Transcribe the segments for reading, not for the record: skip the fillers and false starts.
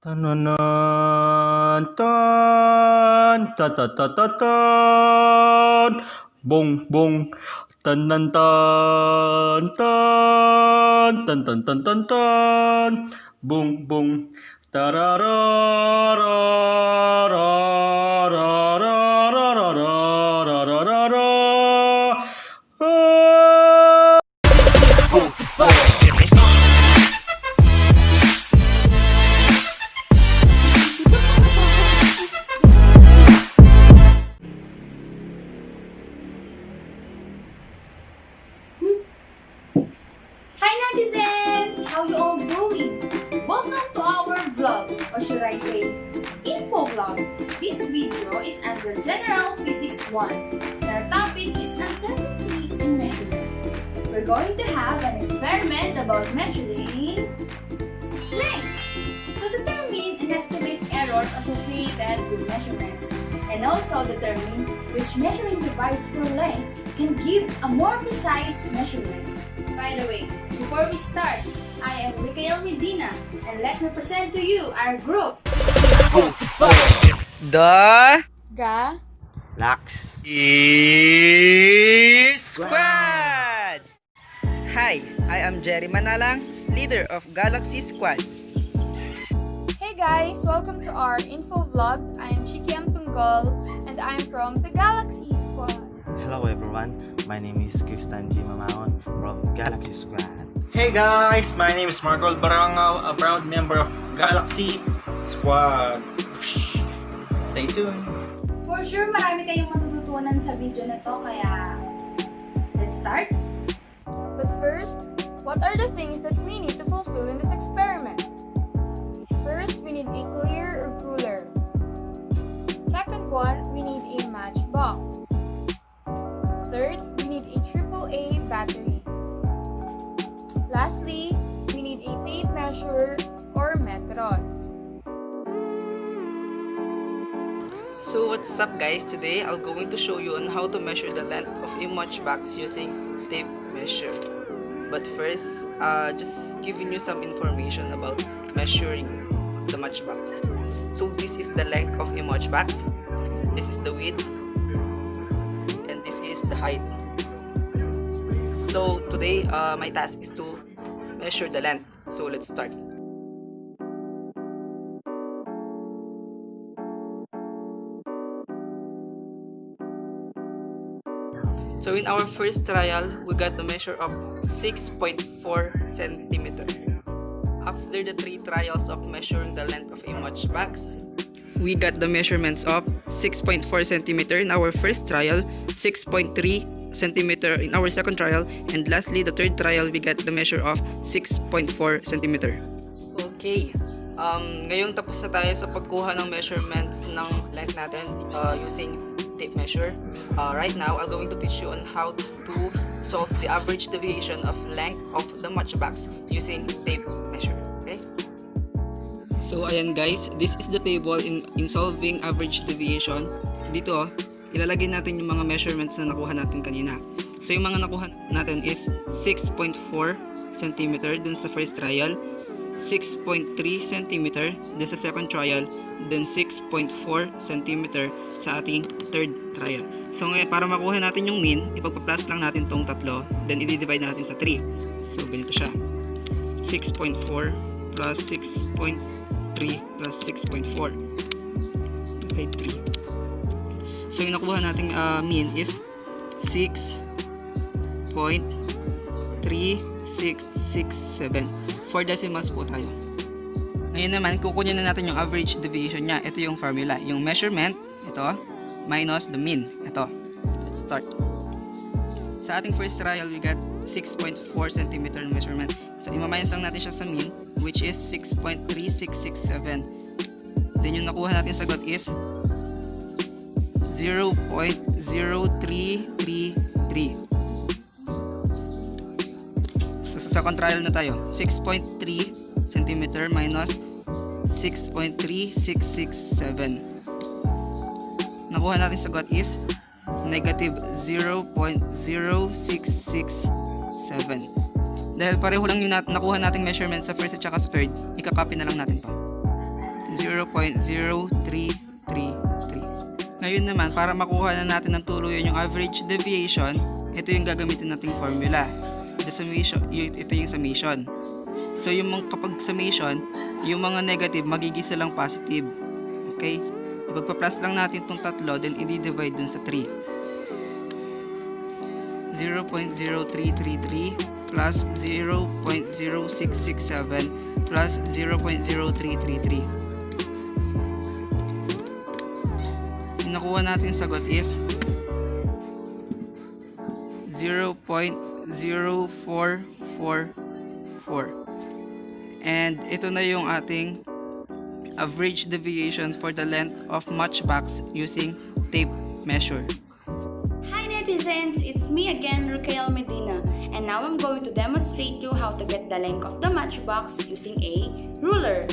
Tananan, tan, ta ta ta ta tan, bong bong, tanan tan tan, tan tan tan tan tan, bong bong, tarara ra ra ra ra ra ra ra ra ra ra. Hi netizens! How you all doing? Welcome to our vlog, or should I say, info vlog. This video is under General Physics 1, and our topic is uncertainty in measurement. We're going to have an experiment about measuring length to determine and estimate errors associated with measurements, and also determine which measuring device for length can give a more precise measurement. By the way, before we start, I am Ricael Medina, and let me present to you our group. The Ga Lux Squad! Hi, I am Jerry Manalang, leader of Galaxy Squad. Hey guys, welcome to our info vlog. I am Shikiam Tunggol and I'm from the Galaxy Squad. Hello everyone, my name is Kristan G. Mamaon from Galaxy Squad. Hey guys, my name is Marco Barangao, a proud member of Galaxy Squad. Stay tuned. For sure, marami kayong matututunan sa video na to, kaya let's start. But first, what are the things that we need to fulfill in this experiment? First, we need a clear or ruler. Second one, we need a matchbox. Third, we need a AAA battery. Lastly, we need a tape measure or metros. So what's up guys, today I'll going to show you on how to measure the length of a matchbox using tape measure. But first, just giving you some information about measuring the matchbox. So this is the length of a matchbox, this is the width, and this is the height. So today, my task is to measure the length. So let's start. So in our first trial, we got the measure of 6.4 centimeter. After the 3 trials of measuring the length of a matchbox, we got the measurements of 6.4 centimeter in our first trial, 6.3 centimeter in our second trial, and lastly, the third trial, we got the measure of 6.4 centimeter. Okay, ngayong tapos na tayo sa pagkuha ng measurements ng length natin using tape measure. Right now, I'm going to teach you on how to solve the average deviation of length of the matchbox using tape measure. Okay? So ayan guys, this is the table in solving average deviation. Dito, ilalagay natin yung mga measurements na nakuha natin kanina. So yung mga nakuha natin is 6.4 cm dun sa first trial, 6.3 cm dun sa second trial, then 6.4 cm sa ating third trial. So ngayon, para makuha natin yung mean, ipagpa-plus lang natin tong tatlo, then i-divide natin sa 3. So ganito siya, 6.4 plus 6.3 plus 6.4 divide 3. So yung nakuha nating mean is 6.3667. 4 decimals po tayo. Ngayon naman, kukunin na natin yung average deviation niya. Ito yung formula. Yung measurement, ito, minus the mean. Ito. Let's start. Sa ating first trial, we got 6.4 cm measurement. So, imaminus lang natin siya sa mean, which is 6.3667. Then, yung nakuha natin sagot is 0.0333. So, sa second trial na tayo. 6.3 cm minus 6.3667. Nakuha natin sagot is negative 0.0667. Dahil pareho lang yung nakuha nating measurement sa first at saka sa third, ikakopy na lang natin to. 0.0333. Ngayon naman, para makuha na natin ng tuluyan yung average deviation, ito yung gagamitin nating formula. The summation, ito yung summation. So yung kapag summation, yung mga negative magiging silang positive. Okay? Ipagpa-plus lang natin itong tatlo, then i-divide dun sa 3. 0.0333 plus 0.0667 plus 0.0333. Yung nakuha natin sagot is 0.0444. And ito na yung ating average deviation for the length of matchbox using tape measure. Hi netizens, it's me again, Raquel Medina, and now I'm going to demonstrate you how to get the length of the matchbox using a ruler.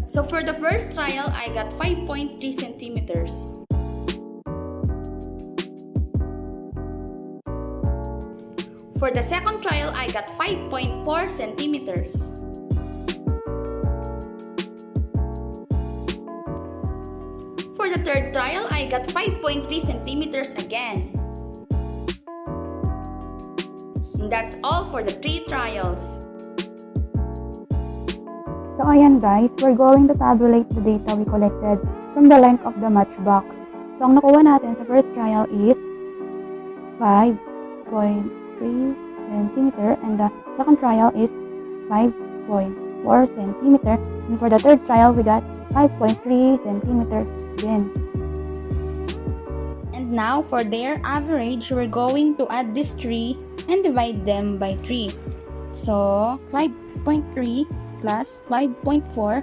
So for the first trial, I got 5.3 centimeters. For the second trial, I got 5.4 centimeters. For the third trial, I got 5.3 centimeters again. And that's all for the 3 trials. So ayan guys, we're going to tabulate the data we collected from the length of the matchbox. So ang nakuha natin sa first trial is 5.3 centimeter and the second trial is 5.4 centimeter, and for the third trial we got 5.3 centimeter again. And now for their average, we're going to add these 3 and divide them by 3. So 5.3 plus 5.4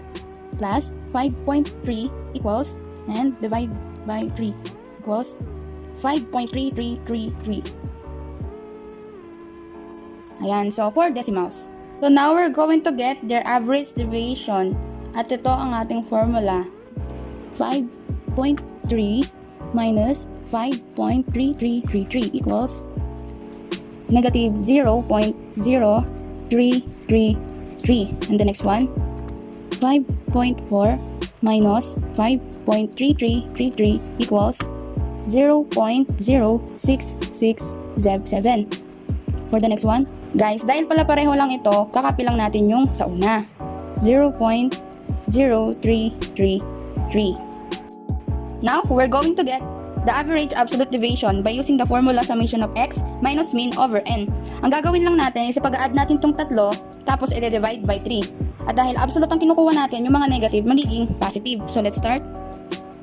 plus 5.3 equals, and divide by 3 equals 5.3333. Ayan, so 4 decimals. So now we're going to get their average deviation. At ito ang ating formula. 5.3 minus 5.3333 equals negative 0.0333. And the next one, 5.4 minus 5.3333 equals 0.0667. For the next one, guys, dahil pala pareho lang ito, kakapi lang natin yung sa una. 0.0333. Now, we're going to get the average absolute deviation by using the formula summation of x minus mean over n. Ang gagawin lang natin is pag-add natin itong tatlo, tapos i-divide by 3. At dahil absolute ang kinukuha natin, yung mga negative magiging positive. So, let's start.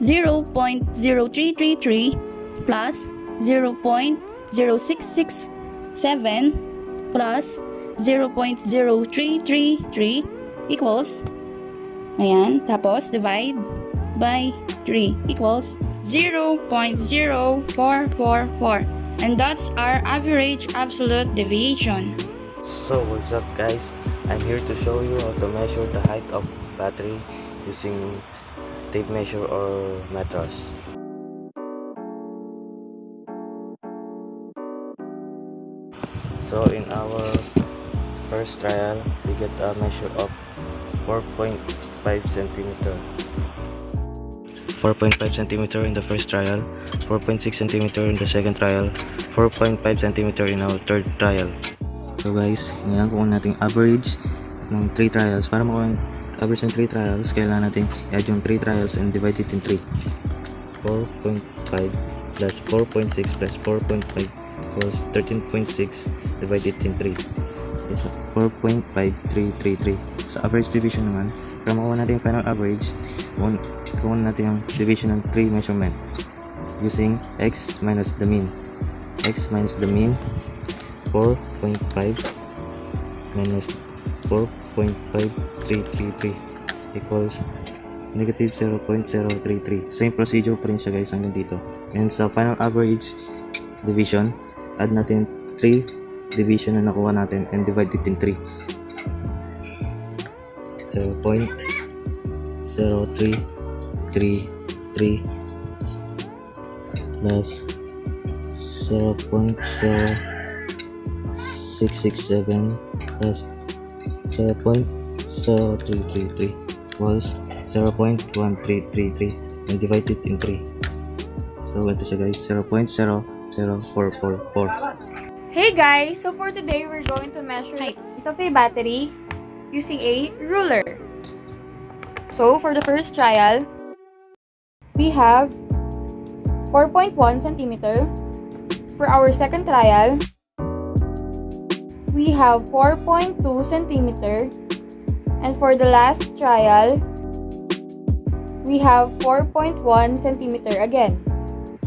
0.0333 plus 0.0667 plus 0.0333 equals, ayan, tapos divide by 3 equals 0.0444, and that's our average absolute deviation. So what's up guys, I'm here to show you how to measure the height of battery using tape measure or meters. So in our first trial, we get a measure of 4.5 centimeter. 4.5 centimeter in the first trial, 4.6 centimeter in the second trial, 4.5 centimeter in our third trial. So guys, ngayon kung nating average ng 3 trials. Para makuha yung average ng 3 trials, kailangan natin i-add yung 3 trials and divide it in 3. 4.5 plus 4.6 plus 4.5 equals 13.6 divided in 3. It's 4.5333. Sa average division naman, para makuha natin yung final average, kuha natin yung division ng 3 measurement using x minus the mean. X minus the mean, 4.5 minus 4.5333 equals negative 0.033. So yung procedure pa rin siya guys hanggang dito. And sa final average division, add natin 3 division na nakuha natin and divide it in 3. 0.0333 plus 0.0667 plus 0.0333 equals 0.1333 and divide it in 3. So ito siya guys, 0.00444. Hey guys, so for today we're going to measure the height of a battery using a ruler. So for the first trial, we have 4.1 centimeter. For our second trial, we have 4.2 centimeter. And for the last trial, we have 4.1 centimeter again.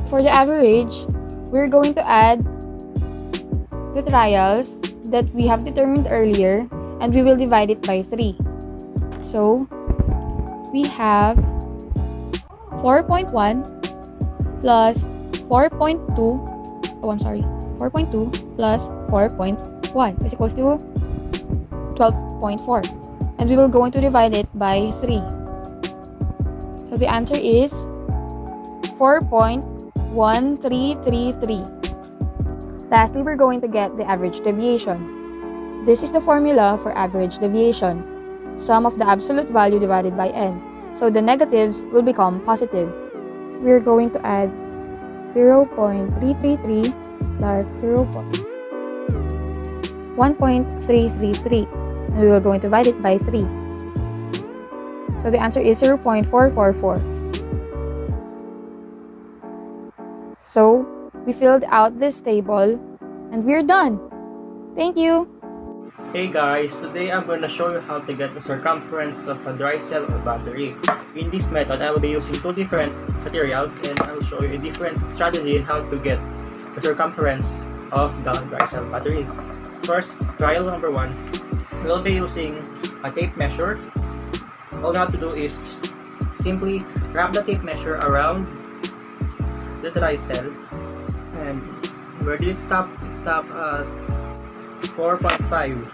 For the average, we're going to add the trials that we have determined earlier and we will divide it by 3. So, we have 4.1 plus 4.2 plus 4.1 is equals to 12.4. And we will going to divide it by 3. So the answer is 4.1333. Lastly, we're going to get the average deviation. This is the formula for average deviation. Sum of the absolute value divided by n. So the negatives will become positive. We're going to add 0.333 plus 1.333. And we are going to divide it by 3. So the answer is 0.444. So we filled out this table and we're done. Thank you. Hey guys, today I'm going to show you how to get the circumference of a dry cell or battery. In this method, I will be using 2 different materials and I will show you a different strategy in how to get the circumference of the dry cell battery. First, trial number 1. We'll be using a tape measure. All you have to do is simply wrap the tape measure around the dry cell. And where did it stop? It stopped at 4.5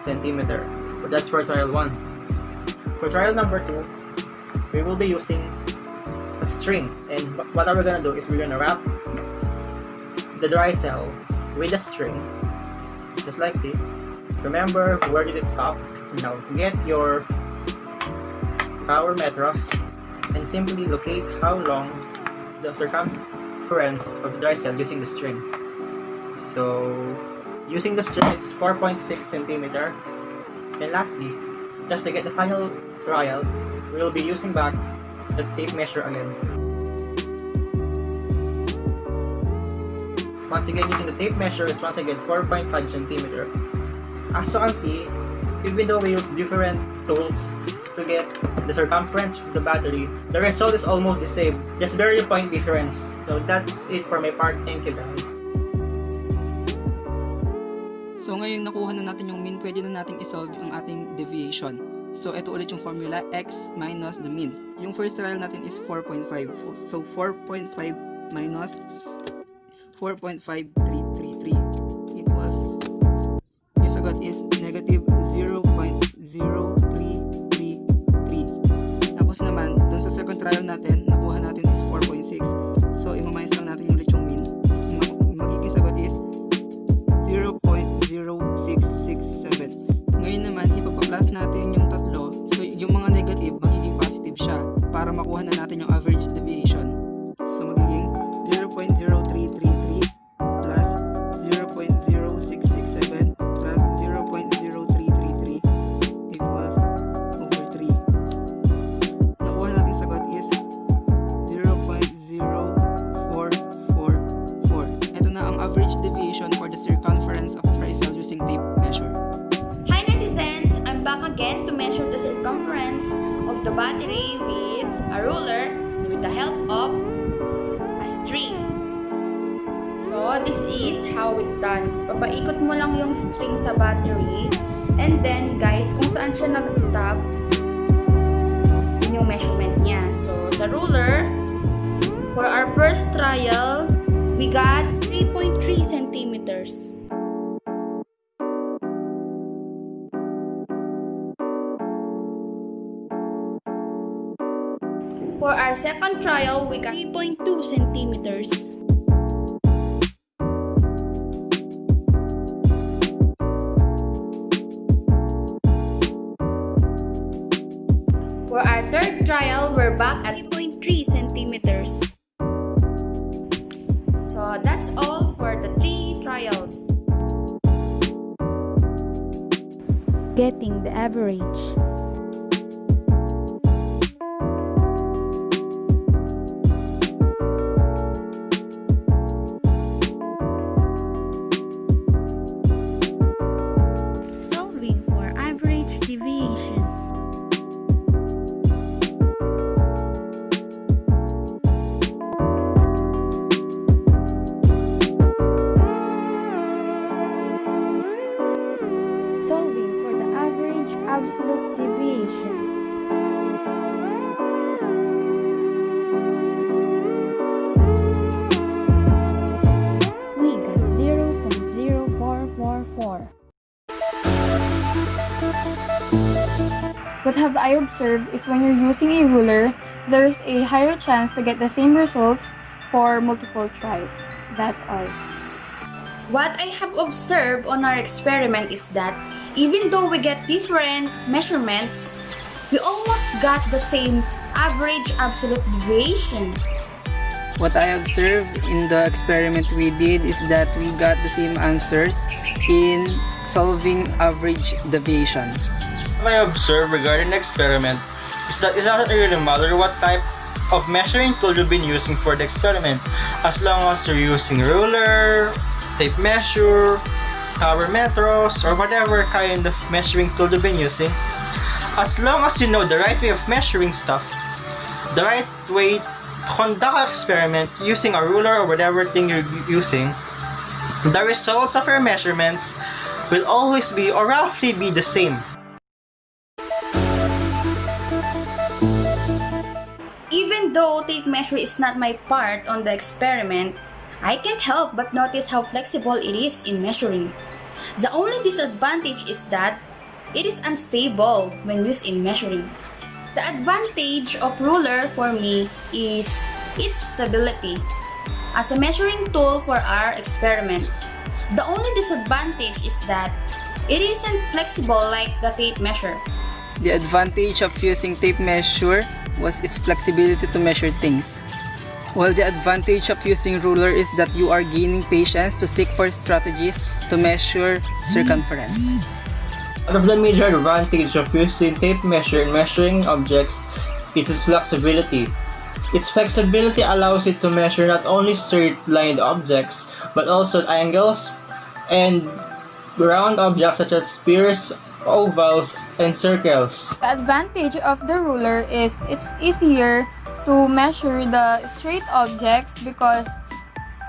centimeter. So that's for trial 1. For trial number 2, we will be using a string. And what we're gonna do is we're gonna wrap the dry cell with a string, just like this. Remember, where did it stop? Now, get your power meters and simply locate how long the circumference of the dry cell using the string. So, using the string, it's 4.6 centimeter. And lastly, just to get the final trial, we will be using back the tape measure again. Once again, using the tape measure, it's once again 4.5 centimeter. As you can see, even though we use different tools to get the circumference of the battery, the result is almost the same. Just barely a point difference. So that's it for my part. Thank you guys. So ngayon nakuha na natin yung mean, pwede na natin isolve yung ating deviation. So ito ulit yung formula, x minus the mean. Yung first trial natin is 4.5. So 4.5 minus 4.5333 equals, yung sagot is negative 0.0333. Tapos naman, dun sa second trial natin, nakuha natin is 4.6. So imamayos lang natin yung ulit yung mean. Yung magiging sagot is 0.0667. Ngayon naman, ipagpa-plus natin yung tatlo. So yung mga negative, magiging positive siya para makuha na natin yung average deviation. So magiging 0.0333 plus 0.0667 plus 0.0333 equals over 3. Nakuha natin sagot is 0.0444. Ito na ang average deviation for the circumference of a dry cell using tape measure. Hi netizens! I'm back again to measure the circumference of the battery with a ruler with the help of a string. So, this is how it done. Papaikot mo lang yung string sa battery. And then, guys, kung saan siya nag-stop, yun yung measurement niya. So, sa ruler, for our first trial, we got 3.3 centimeters. For our second trial, we got 3.2 centimeters. For our third trial, we're back at 3.3 centimeters. So that's all for the 3 trials. Getting the average. Solving for average deviation. Solving for the average absolute deviation. We got 0.0444. What have I observed is when you're using a ruler, there's a higher chance to get the same results for multiple tries. That's all. What I have observed on our experiment is that even though we get different measurements, we almost got the same average absolute deviation. What I observed in the experiment we did is that we got the same answers in solving average deviation. What I observed regarding the experiment is that it doesn't really matter what type of measuring tool you've been using for the experiment, as long as you're using ruler, tape measure, metros, or whatever kind of measuring tool you've been using. As long as you know the right way of measuring stuff, the right way to conduct an experiment using a ruler or whatever thing you're using, the results of your measurements will always be or roughly be the same. Even though tape measure is not my part on the experiment, I can't help but notice how flexible it is in measuring. The only disadvantage is that it is unstable when used in measuring. The advantage of ruler for me is its stability as a measuring tool for our experiment. The only disadvantage is that it isn't flexible like the tape measure. The advantage of using tape measure was its flexibility to measure things, while the advantage of using ruler is that you are gaining patience to seek for strategies to measure circumference. One of the major advantages of using tape measure in measuring objects is its flexibility. Its flexibility allows it to measure not only straight-lined objects, but also angles and round objects such as spheres, ovals, and circles. The advantage of the ruler is it's easier to measure the straight objects because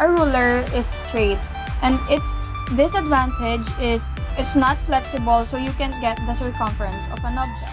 a ruler is straight, and its disadvantage is it's not flexible, so you can't get the circumference of an object.